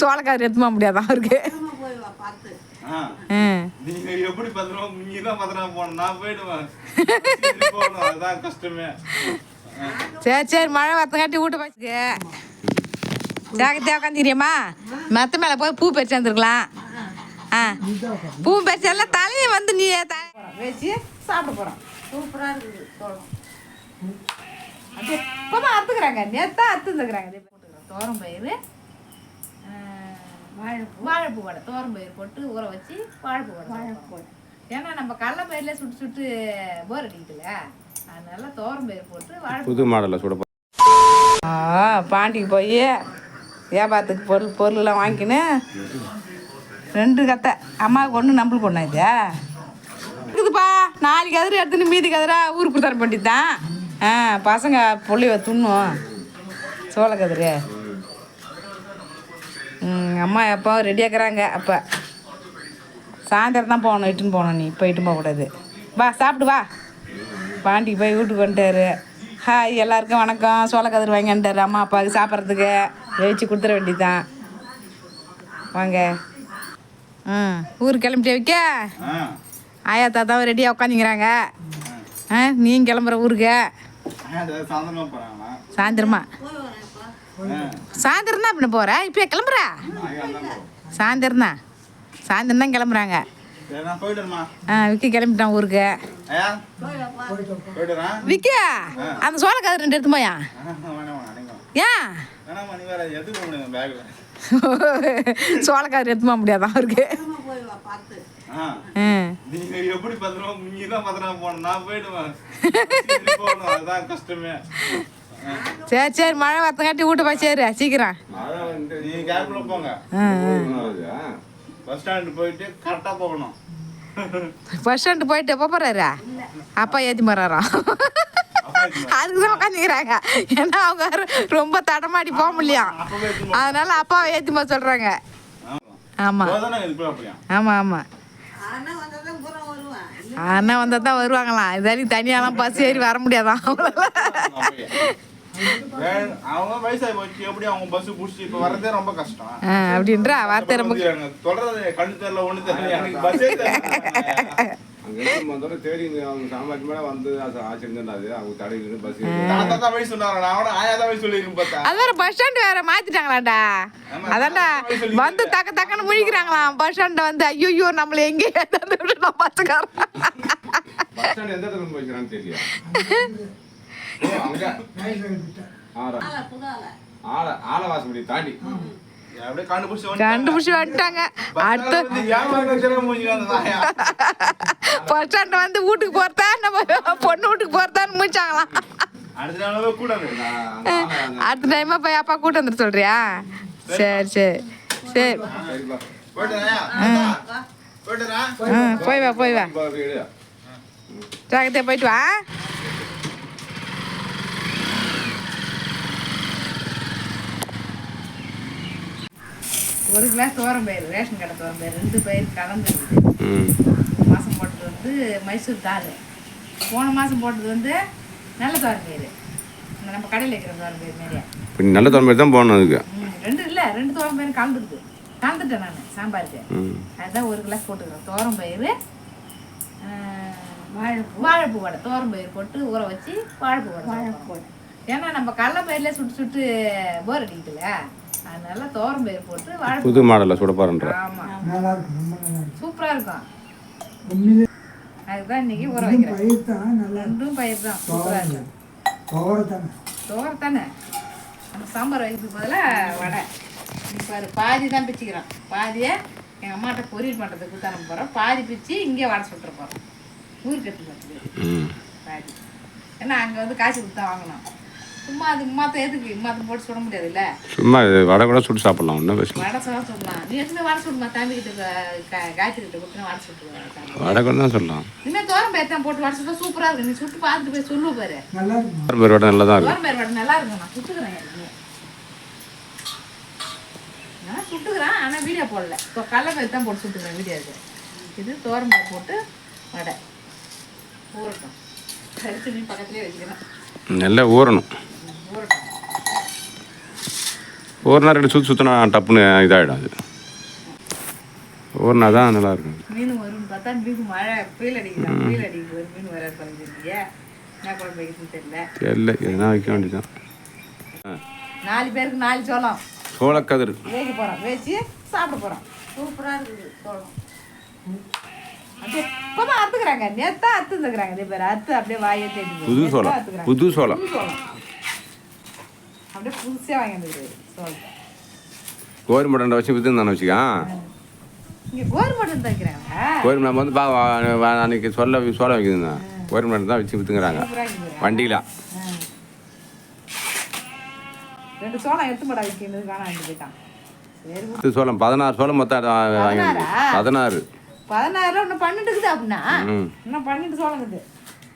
சோளக்காரர் எடுத்துமா முடியாதான் அவருக்கு. எப்படி பத்திரம் நீங்க தான் பத்திரம் போகணும், நான் போயிடுவேன். அதுதான் கஷ்டமே. சரி மழை வரத்தங்காட்டி வீட்டு போச்சுக்கு ஜாக்கிரதையா உட்காந்துக்கிறியம்மா. மத்த மேலே போய் பூ பறிச்சு வந்துருக்கலாம். பூ பறிச்சு எல்லாம் தலையை வந்து நீ வச்சு சாப்பிட போகிறோம். சூப்பராக இருக்குது சோளம். அது எப்போதான் அறுத்துக்கிறாங்க, நேத்தான் அறுத்துக்கிறாங்க. தோரம் பயிர், வாழைப்பூ வடை, தோரம் பயிர் போட்டு ஊற வச்சு வாழைப்பூ வடை. ஏன்னா நம்ம கடலை பயிர்ல சுட்டு சுட்டு போர் அடிக்குதுல்ல, அதனால தோரம் பயிர் போட்டு வாழைப்பூ. புது மாடலில் சுட பாண்டிக்கு போய் வியாபாரத்துக்கு பொருள்லாம் வாங்கிக்கின்னு 2 கத்தை அம்மாவுக்கு ஒன்று நம்மளுக்கு ஒன்றா இது இருக்குதுப்பா. 4 கதிரை எடுத்துன்னு மீதி கதிரா ஊருக்கு தர பண்ணித்தான். பசங்க புள்ளைய துண்ணும் சோளக்கதிரு. அம்மா எப்போ ரெடியாக்குறாங்க. அப்போ சாயந்தரம் தான் போகணும், இட்டுன்னு போகணும். நீ இப்போ இட்டுன்னு போகக்கூடாது. வா சாப்பிட்டு வா. பாண்டிக்கு போய் வீட்டுக்கு வந்துட்டாரு. ஹாய் எல்லாருக்கும் வணக்கம். சோளக்கதிர் வாங்கிட்டாரு அம்மா அப்பாவுக்கு சாப்பிட்றதுக்கு. வச்சு கொடுத்துட வேண்டியதுதான். வாங்க. ஊருக்கு கிளம்பிட்டே வைக்க ஆயா தாத்தாவும் ரெடியாக உட்காந்துங்கிறாங்க. நீங்கள் கிளம்புற ஊருக்கு சாயந்தரமா? சாயந்தரம் தான் இப்படி போகிற? இப்போ கிளம்புற? சாயந்தரம் தான் கிளம்புறாங்க. விக்கி கிளம்பிட்டான் ஊருக்கு. விக்கி அந்த சோளக்கதிர் 2 எடுத்து போயா? ஏன் சோளக்கதிர் எடுத்துமா முடியாதான் அவருக்கு? எப்படி பத்திரம் நீங்க தான் பத்திரம் போகணும், நான் போயிடுவேன். அதுதான் கஷ்டமே. சரி மழை வரத்தங்காட்டி வீட்டு போய் சரி சீக்கிரம். நீங்க கேப்ல போங்க. பஸ் ஸ்டாண்ட் போயிட்டு கரெக்டா போகணும். பஸ் ஸ்டாண்டு போயிட்டு எப்போ போறாரு? அப்பா ஏற்றி மாறாராம். அதுக்குதான் உட்காந்துக்கிறாங்க. ஏன்னா அவங்க ரொம்ப தடமாடி போக முடியும், அதனால அப்பாவை ஏற்றி போக சொல்றாங்க. ஆமா ஆமா ஆமா அண்ணா வந்தா தான் வருவாங்களாம். இதாரி தனியாலாம் பஸ் ஏறி வர முடியாதான். அவங்க வயசாகி போச்சு, எப்படி அவங்க பஸ் புடிச்சு இப்ப வரதே ரொம்ப கஷ்டம் அப்படின்ற வார்த்தை ரொம்ப சொல்றது. கண்ணு தெரியல ஒண்ணு தெரியல, எனக்கு பஸ்ஸே தெரியல. தேடி அவங்க சாமாஜ் வந்து ஆச்சரியம் அவங்க தடை பஸ் வயசு சொன்னாங்க. நான் ஆயாதான் வயசு சொல்லிருக்கேன் பார்த்தா. அது வேற பஸ் ஸ்டாண்ட் வேற மாத்திட்டாங்களாடா. அதான்டா வந்து டக்குன்னு முழிக்கிறாங்களாம் பஸ் ஸ்டாண்ட வந்து. ஐயோ நம்மள எங்கே பஸ்ஸுக்காரன் பஸ் ஸ்டாண்ட் எந்த இடத்துல போய்க்கிறான்னு தெரியல. ஆலவாசப்படி தாண்டி கண்டுபிடிச்சு வந்துட்டாங்க. அடுத்து பஸ் ஸ்டாண்ட் வந்து வீட்டுக்கு போறதா நம்ம பொண்ணு வீட்டுக்கு போறதான்னு முடிச்சாங்களாம். அடுத்த டைமா போய் அப்பா கூட்டு வந்துட்டு சொல்றியா? சரி சரி சரி போய் வா ஜாக்கிரதையா போயிட்டு வா. ஒரு கிளாஸ் தோரம் பயிர், ரேஷன் கடை தோரம் பயிர் 2 பயிர் கலந்துருக்குது. மாதம் போட்டது வந்து மைசூர் தால், போன மாதம் போட்டது வந்து நல்ல தோரம் பயிர், நம்ம கடையில் வைக்கிற தோரம் பயிர் மாதிரியா. நல்ல தோரம் பயிர் தான் போகணும். அதுக்கு 2 தோரம் பயிர் கலந்துட்டேன் நான் சாம்பாருக்கு. அதுதான் 1 கிளாஸ் போட்டுக்கிறேன். தோரம் பயிர், வாழைப்பூ வடை, தோரம் பயிர் போட்டு ஊற வச்சு வாழைப்பூ வடை. ஏன்னா நம்ம கடலை பயிர்ல சுட்டு சுட்டு போர் அடிக்குதுல்ல, அதனால தோரம் பயிர் போட்டு வாழைப்பூ. புது மாடலில் சுட போறேன்ற. ஆமா சூப்பரா இருக்கும். அதுதான் இன்னைக்கு ஊற வைக்கிறேன். 2 பயிர் தான் சூப்பரா இருக்கும். தோரம் தானே நம்ம சாம்பார் வைக்கிறதுக்கு பதிலாக வடை. பாரு பாதி தான் பிச்சுக்கிறோம், பாதியை எங்கள் அம்மாட்ட பொரியல் பண்ணுறதுக்கு கொடுத்து அனுப்ப போகிறோம். பாதி பிச்சு இங்கே வடை சுட்டுற போகிறோம். ஊருக்கு எடுத்து பார்த்துக்கு பாதி. ஏன்னா அங்கே வந்து காசு கொடுத்து தான் வாங்கணும். சும்மா அது மாற்ற எதுக்கு மாற்ற போட்டு சுட முடியாதுல்ல. சும்மா வடை கூட சுட்டு சாப்பிடலாம். ஒன்றும் பேசலாம். வடை சுடலாம். நீ எதுவுமே வடை சுடுமா? தம்பிக்கிட்ட காய்ச்சி கிட்ட கொடுத்து வடை சுட்டுருவேன். வடை கூட தான் சொல்லலாம். இனிமேல் தோரம் பயிர் தான் போட்டு வடை சுட்டா சூப்பராக இருக்கும். நீ சுட்டு பார்த்துட்டு போய் சொல்லு பாரு. தோரம் பயிர் வடை நல்லா தான் இருக்கும். தோரம் பயிர் வடை நல்லா இருக்கும். நான் சுட்டுக்கிறேன் எதுவுமே. நான் சுட்டுக்கிறேன், ஆனால் வீடியோ போடல. இப்போ கடலை பயிர் தான் போட்டு சுட்டுக்கிறேன் வீடியோக்கு. இது தோரம் பயிர் போட்டு வடை ஊறட்டும். கறிச்சு மீன் பக்கத்துலேயே வச்சுக்கிறேன். நல்லா ஊறணும். ஒரு நாள் 2 சுற்றினா டப்புன்னு இதாகிடும் அது. ஒரு நாள் தான் நல்லாயிருக்கும். மீன் வரும்னு பார்த்தா மீன் மழை புயல் அடிக்குது ஒரு மீன் வர குறைஞ்சிருக்கீங்க. என்ன குழம்பு வைக்கிறதுன்னு தெரியல. எதுனா வைக்க வேண்டியதான். 4 பேருக்கு 4 சோளம் சோளக்கதிர் வேக போகிறோம், வேச்சு சாப்பிட போகிறோம். சூப்பராக இருக்குது சோளம். அப்படியே இப்போ தான் அறுத்துக்கிறாங்க, நேற்று அறுத்துக்கிறாங்க. இதே பேர் அறுத்து அப்படியே வாயை தேடி புது சோளம் புது சோளம் அப்படியே புதுசாக வாங்கிட்டு சோளத்தை கோரிமட்டை வச்சு விற்று தானே வச்சுக்கான். இங்கே கோரிமட்டன் தைக்கிறாங்க. கோரி நம்ம வந்து அன்றைக்கி சோளம் வைக்குதுங்க. கோரிமட்டன் தான் வச்சு விற்றுங்கிறாங்க வண்டியில். 2 சோளம் எடுத்து மாட்டா வைக்கிறது காணாண்டு போயிட்டான். சரி 10 சோளம் 16 சோளம் மொத்தம் வாங்கி 16 16 இன்னும் 12 இருக்குது. அப்படின்னா இன்னும் 12 சோளம் இருக்குது.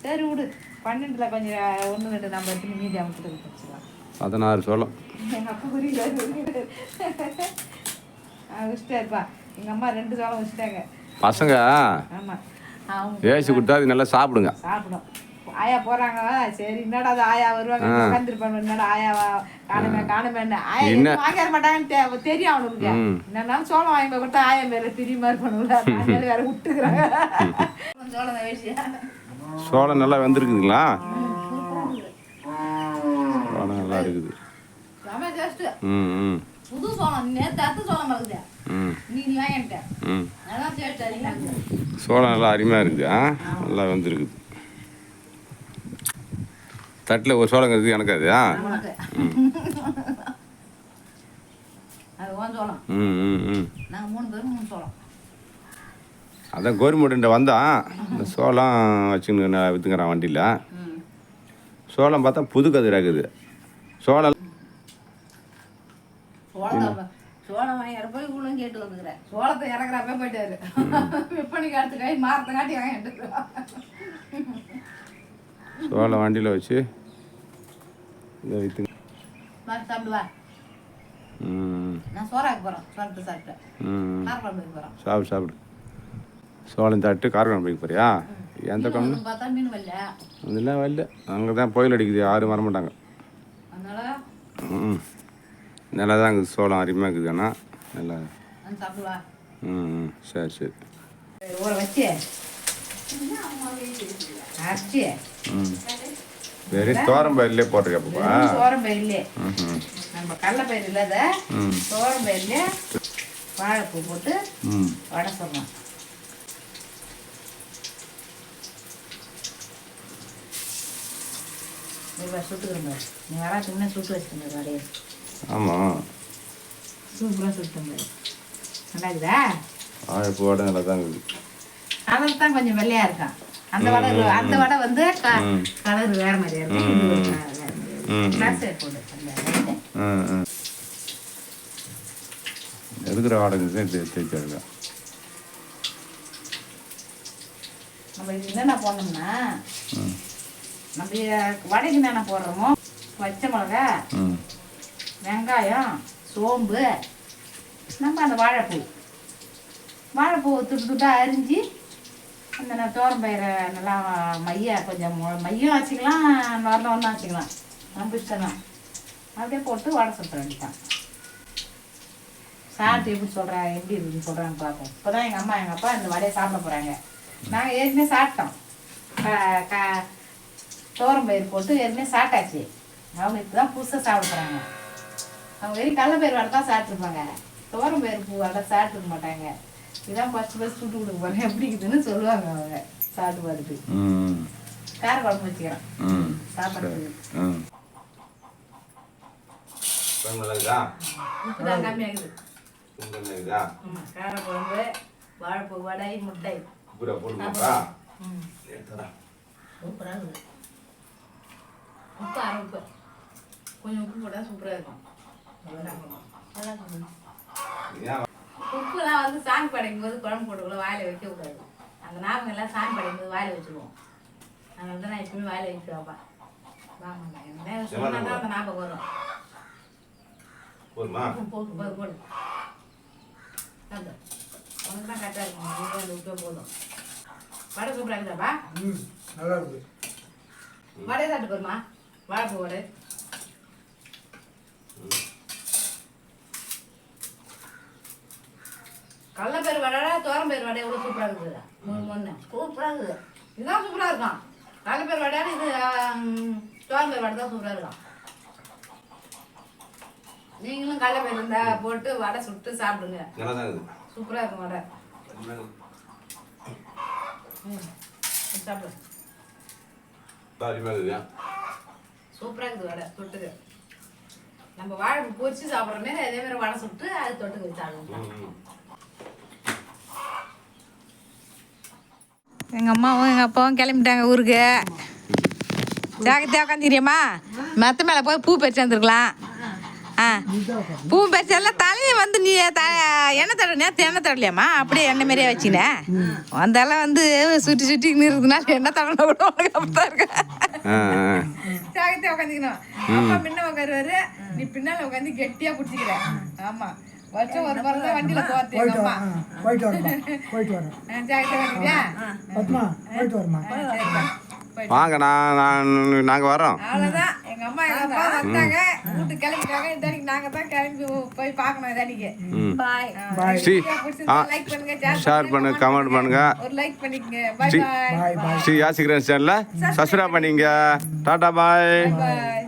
சரி விடு, 12ல் கொஞ்சம் 1 2 நம்ம எடுத்து மீதி அமைக்கிட்டு வச்சுக்கலாம். 16 சோளம் எங்கள் அப்பா புரியல வச்சுட்டாருப்பா. எங்கள் அம்மா 2 சோளம் வச்சுட்டாங்க. பசங்க ஆமாம், அவங்க வேசி கொடுத்தா அது நல்லா சாப்பிடுங்க. சாப்பிடும். ஆயா போறாங்க, சரி என்னடா அது ஆயா வருவாங்க உட்காந்துருப்பாங்க, என்னடா ஆயாவா காணுமேன்னு ஆயா வாங்கிட மாட்டாங்கன்னு தெரியும் அவனுக்கு. என்னன்னாலும் சோளம் வாங்கி கொடுத்தா ஆயா மேல பிரியமா இருப்பானுங்களா, வேற விட்டுக்கிறாங்க. சோளம் வேசியா சோளம் நல்லா வெந்திருக்குதுங்களா? சோளம் நல்லா இருக்குது. புது சோளம் நேற்று அத்து சோளம் இருக்குது. நீ வாங்கிட்ட சோளம் நல்லா அருமையாக இருக்குது. நல்லா வெந்திருக்குது. தட்டில் ஒரு சோளம் இருக்குது எனக்கு அது. அதான் கவர்மெண்ட்டு வந்தான் இந்த சோளம் வச்சுன்னு விற்றுங்கிறான் வண்டியில். சோளம் பார்த்தா புது கதிர் ஆகுது. சோளம் சோளம் வாங்கிற போய் இவ்வளோ கேட்டு வந்துக்கிறேன். சோளத்தை இறக்குறப்ப போயிட்டாரு. விற்பனை காட்டு கை மாரத்தை காட்டி வாங்கிட்டு சோளம் வண்டியில் வச்சு இதை விற்றுங்க. சாப்பிடுவா. நான் சோறாக்க போகிறேன். சோளத்தை சாப்பிட்டேன். காரக்குழம்பு போகிறேன். சாப்பிடு. சோளம் சாப்பிட்டு காரக்குழம்பு வைக்க போறியா? எந்த குழம்பு பார்த்தா மீன் வரல. அதெல்லாம் வரல. அங்கே தான் புயல் அடிக்குது, யாரும் வர மாட்டாங்க. நல்லா தான் இருக்குது. சோளம் அருமையாக இருக்குது. ஆனால் நல்லா சாப்பிடுவா. சரி சரி. ஊற வச்சு அரைச்சி வெறும் தோரம் பயிரிலே போட்டிருக்கப்பா. தோரம் பயிரிலே நம்ம கடலை பயிர் இல்லாத தோரம் பயிரிலே வாழைப்பூ போட்டு வடை சொல்லலாம். சுட்டுக்கிறோம். நீ வராதுக்குன்னா சுட்டு வச்சுருந்த வடையை. ஆமாம், சூப்பராக சுட்டுங்க. நல்லா இருக்குதா? வாழைப்பூ வடை நல்லா தான் இருக்குது. கலர் தான் கொஞ்சம் வெள்ளையாக இருக்கான். அந்த வடை வந்து கலர் வேற மாதிரியா இருக்கும். எடுக்கிற வாடகை தேய்ச்சாருங்க. நம்ம இது என்னென்ன போடணும்னா, நம்ம வடைக்கு என்னென்ன போடுறோமோ பச்சை மிளகா, வெங்காயம், சோம்பு, நம்ம அந்த வாழைப்பூ துட்டு அரிஞ்சு அந்த தோரம் பயிரை நல்லா கொஞ்சம் மையம் வச்சுக்கலாம், வரணும் வச்சுக்கலாம். நம்ம இஷ்டம் தான். அப்படியே போட்டு வடை சுட்ட வேண்டியதான். சாப்பிட்டு எப்படி இருக்குன்னு சொல்கிறாங்க பார்ப்போம். இப்போ தான் எங்கள் அம்மா எங்கள் அப்பா இந்த வடையை சாப்பிட போகிறாங்க. நாங்கள் ஏற்கனவே சாப்பிட்டோம். தோரம் பயிர் போட்டு ஏற்கனவே சாப்பிட்டாச்சு. அவங்க இப்போ தான் புதுசாக சாப்பிட போகிறாங்க. அவங்க வெறும் கடலைப்பயிர் வடை தான் சாப்பிட்ருப்பாங்க. தோரம் பயிர் பூ வடை சாப்பிட்டுக்க மாட்டாங்க. இதான் ஃபஸ்ட்டு சுட்டு கொடுக்க போகிறேன், எப்படி இருக்குதுன்னு சொல்லுவாங்க அவங்க சாப்பிட்டு பார்த்துட்டு. கார குழம்பு வச்சுக்கிறேன் சாப்பிட்றதுக்கு. உப்பு தான் கம்மியாகுது. கார குழம்பு, வாழைப்பூ வடை, முட்டை சூப்பராக இருக்குது. உப்பு அரை உப்பு கொஞ்சம் உப்பு போட்டால் சூப்பராக இருக்கும். உப்புலாம் வந்து சாமி படைக்கும் போது குழம்பு போட்டுக்குள்ள வாயில வைக்க கூடாது. அந்த ஞாபகம் எல்லாம் சாமி படைக்கும் போது வாயில வச்சுருவோம். அதனால தான் நான் எப்பவுமே வாயில வச்சுருவாப்பா. வாங்க என்ன சொன்னால் தான் அந்த ஞாபகம் வரும். போட்டு போடு உனக்கு தான் கரெக்டாக இருக்கும். அந்த உப்பே போதும். வடை சூப்பராக இருக்குதாப்பா? நல்லா இருக்குது. வடையை சாப்பிட்டு போருமா? வாழைப்பூ வடை கடலைப்பயிறு வடை தோரம்பயிறு வடை எவ்வளோ சூப்பராக இருக்குது ஒன்று சூப்பராக இருக்குது இதுதான் சூப்பராக இருக்கும் கடலைப்பயிறு வடை இது தோரம்பயிறு வடை தான் சூப்பராக இருக்கும் நீங்களும் கடலைப்பயிறு இருந்தால் போட்டு வடை சுட்டு சாப்பிடுங்க நல்லா தான் இருக்குது சூப்பராக இருக்கும் வடை சாப்பிடு சூப்பராக இருக்குது வடை தொட்டுக்கு நம்ம வாழை பொரிச்சு சாப்பிட்ற மாரி அதே மாதிரி வடை சுட்டு அது தொட்டுக்கு வச்சு சாப்பிடுவோம் எங்கள் அம்மாவும் எங்கள் அப்பாவும் கிளம்பிட்டாங்க ஊருக்கு ஜாக்கிரதையாக உட்காந்துக்கிறியம்மா மெத்த மேலே போய் பூ பறிச்சு வந்துருக்கலாம் ஆ பூ பறிச்சு எல்லாம் தலையை வந்து நீ எண்ணெய் தட நேற்று எண்ணெய் தடலையாம்மா அப்படியே எண்ணெய் மாரியே வச்சுனேன் வந்தாலும் வந்து சுற்றி சுற்றி இருக்கிறதுனால எண்ணெய் தடவை கூட உனக்கு அப்படிதான் இருக்கேன் ஜாக்கிரதையாக உட்காந்துக்கணும் அப்பா முன்ன உட்காருவாரு நீ பின்னால் உட்காந்து கெட்டியாக பிடிச்சிக்கிற ஆமாம் வருஷம் ஒரு முறை தான் வண்டியில் போகிறது எங்கள் அம்மா போயிட்டு வரேன் ஜாக்கிரதையா பத்மா போயிட்டு வரமா வாங்க நாங்கள் வரோம் அவ்வளோதான் எங்கள் அம்மா எங்கள் அப்பா வந்தாங்க வீட்டுக்கு கிளம்பிட்டாங்க இந்த அன்னைக்கு நாங்கள் தான் கிளம்பி போய் பார்க்கணும் இந்த அன்னைக்கு பாய் லைக் பண்ணுங்க ஷேர் பண்ணுங்க கமெண்ட் பண்ணுங்க ஒரு லைக் பண்ணிக்கங்க பாய் பாய் ஸ்ரீ யாசிக்கிறேன் சேனலில் சப்ஸ்கிரைப் பண்ணிங்க டாடா பாய் பாய்